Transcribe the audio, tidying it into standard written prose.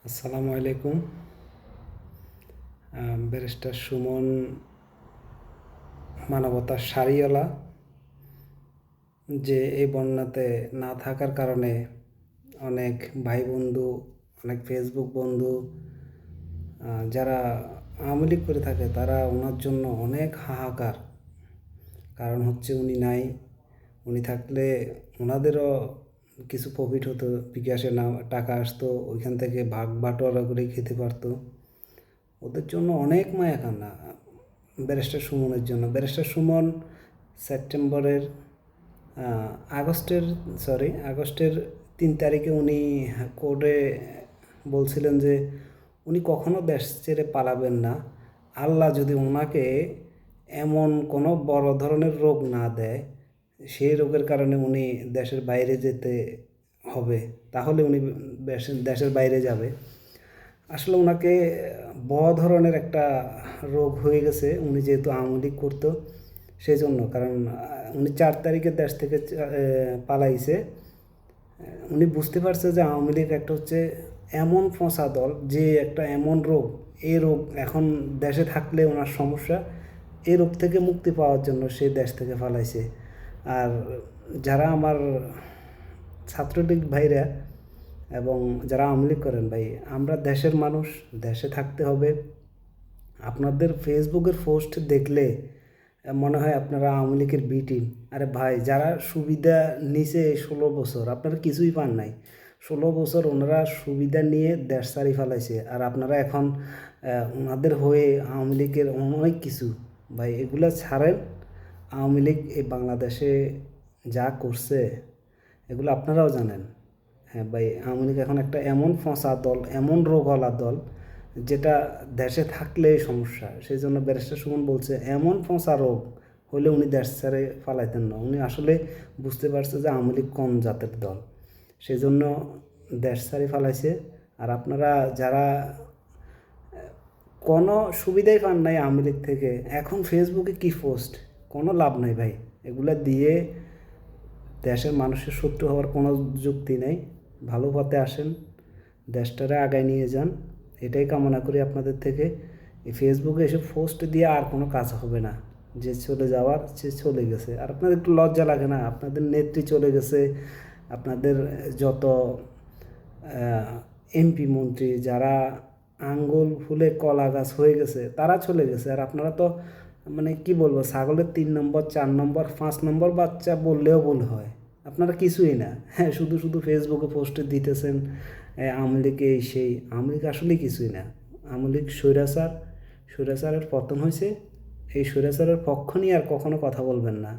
আসসালামু আলাইকুম। ব্যারিস্টার সুমন মানবতার সারিওয়ালা যে এই বন্যাতে না থাকার কারণে অনেক ভাই বন্ধু, অনেক ফেসবুক বন্ধু যারা আওয়ামী লীগ করে থাকে তারা ওনার জন্য অনেক হাহাকার। কারণ হচ্ছে উনি নাই, উনি থাকলে ওনাদেরও কিছু প্রফিট হতো, বিকাশে না টাকা আসতো, ওইখান থেকে ভাগ বাটোয়ারা করে খেতে পারতো। ওদের জন্য অনেক মায়া কান্না ব্যারিস্টার সুমনের জন্য। ব্যারিস্টার সুমন সেপ্টেম্বরের আগস্টের 3 তারিখে উনি কোর্টে বলছিলেন যে উনি কখনো দেশ ছেড়ে পালাবেন না, আল্লাহ যদি ওনাকে এমন কোনো বড় ধরনের রোগ না দেয়, সেই রোগের কারণে উনি দেশের বাইরে যেতে হবে, তাহলে উনি দেশের বাইরে যাবে। আসলে ওনাকে বড় ধরনের একটা রোগ হয়ে গেছে, উনি যেহেতু আওয়ামী লীগ করতো সেই জন্য। কারণ উনি 4 তারিখে দেশ থেকে পালাইছে। উনি বুঝতে পারছে যে আওয়ামী লীগ একটা হচ্ছে এমন ফঁসা দল, যে একটা এমন রোগ, এই রোগ এখন দেশে থাকলে ওনার সমস্যা। এই রোগ থেকে মুক্তি পাওয়ার জন্য সে দেশ থেকে পালাইছে। আর যারা আমার ছাত্রলীগ ভাইরা এবং যারা আওয়ামী লীগ করেন, ভাই আমরা দেশের মানুষ, দেশে থাকতে হবে। আপনাদের ফেসবুকের পোস্ট দেখলে মনে হয় আপনারা আওয়ামী লীগের বি টিম। আরে ভাই, যারা সুবিধা নিছে 16 বছর, আপনারা কিছুই পান নাই। 16 বছর ওনারা সুবিধা নিয়ে দেশ ছাড়ি ফেলাইছে, আর আপনারা এখন ওনাদের হয়ে আওয়ামী লীগের অনেক কিছু। ভাই এগুলো ছাড়েন। আওয়ামী লীগ এই বাংলাদেশে যা করছে এগুলো আপনারাও জানেন। হ্যাঁ ভাই, আওয়ামী লীগ এখন একটা এমন ফঁসা দল, এমন রোগওয়ালা দল, যেটা দেশে থাকলেই সমস্যা। সেই জন্য ব্যারিস্টার সুমন বলছে এমন ফঁসা রোগ হলে উনি দেশ ছেড়ে পালাইতেন না। উনি আসলে বুঝতে পারছে যে আওয়ামী লীগ কোন জাতের দল, সেই জন্য দেশ ছাড়ি ফালাইছে। আর আপনারা যারা কোনো সুবিধাই পান নাই আওয়ামী লীগ থেকে, এখন ফেসবুকে কি পোস্ট, কোনো লাভ নাই ভাই। এগুলা দিয়ে দেশের মানুষের শত্রু হওয়ার কোনো যুক্তি নেই। ভালো পথে আসেন, দেশটারে আগায় নিয়ে যান, এটাই কামনা করি আপনাদের থেকে। এই ফেসবুকে এসে পোস্ট দিয়ে আর কোনো কাজ হবে না। যে চলে যাওয়ার সে চলে গেছে। আর আপনাদের একটু লজ্জা লাগে না? আপনাদের নেত্রী চলে গেছে, আপনাদের যত এমপি মন্ত্রী যারা আঙ্গুল ফুলে কলা গাছ হয়ে গেছে তারা চলে গেছে, আর আপনারা তো মানে কি বলবো, ছাগলের 3 নম্বর 4 নম্বর 5 নম্বর বাচ্চা বললেও ভুল হয়। আপনারা কিছুই না, হ্যাঁ শুধু শুধু ফেসবুকে পোস্টে দিতেছেন আওয়ামী লীগ এই সেই। আওয়ামী লীগ আসলে কিছুই না। আওয়ামী লীগ স্বৈরাচার, স্বৈরাচারের পতন হয়েছে। এই স্বৈরাচারের পক্ষ নিয়ে আর কখনো কথা বলবেন না।